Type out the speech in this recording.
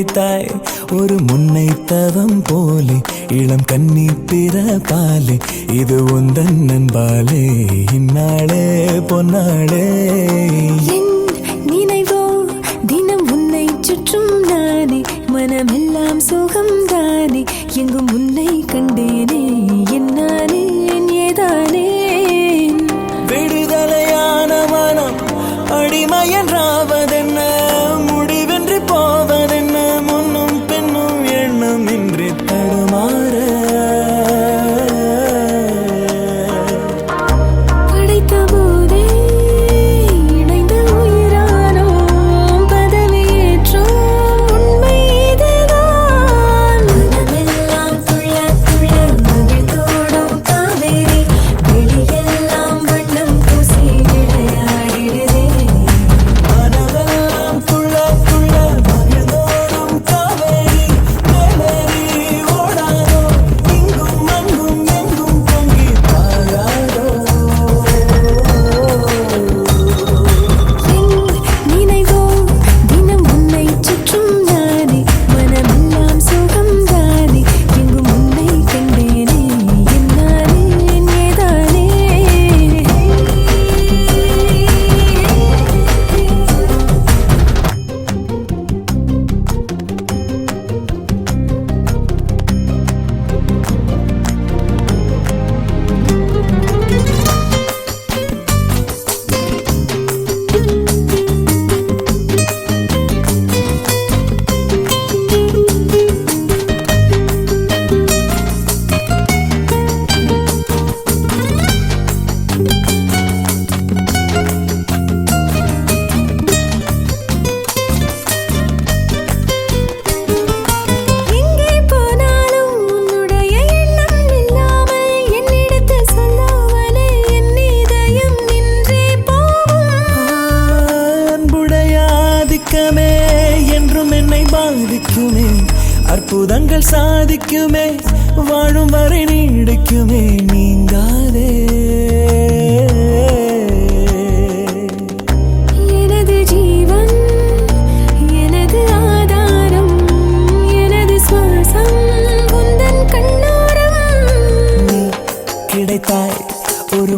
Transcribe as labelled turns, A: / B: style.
A: கிடைத்தாய் ஒரு முன்னை தவம் போலே இளம் கன்னி பிறப்பாலே இது உந்தன் நண்பாலே இந்நாளே பொன்னாளே
B: நினைவோ தினம் உன்னை சுற்றும் நானே மனமெல்லாம் சுகம் தானே எங்கும் உன்னை கண்டேனே என்னானே ஏதானே
A: விடுதலையான மனம் அடிமை என்றாவதென்ன முடிவென்று போவதென்ன முன்னும் பெண்ணும் எண்ணம் இன்றி தடுமாற
B: படைத்த போதே இணைந்த உயிரானோம் பதவியேற்றோம் உண்மை இதுதான் மனமெல்லாம் துள்ள துள்ள மகிழ்ந்தோடும் காவேரி வெளியெல்லாம் வண்ணம் பூசி விளையாடிடுதே
A: மனமெல்லாம் துள்ள துள்ள மகிழ்ந்தோடும் காவேரி மேலேறி ஓடாதோ இங்கும் அங்கும் எங்கும் பொங்கி பாயாதோ
B: நினைவோ தினம் உன்னை சுற்றும் நானே மனமெல்லாம் சுகம் தானே எங்கும் உன்னை கண்டேனே என்னானே ஏதானே எங்கே போனாலும் உன்னுடைய எண்ணம் இல்லாமல் என்னிடத்தில் சொல்லாமலே என் இதயம் நின்றே போகும்
A: அன்புடைய ஆதிக்கமே என்றும் என்னை பாதிக்குமே அற்புதங்கள் சாதிக்குமே வாழும் வரை நீடிக்குமே நீங்காதே
B: எனது ஜீவன் எனது ஆதாரம் எனது சுவாசம் உந்தன் கண்ணோரம்
A: நீ கிடைத்தாய் ஒரு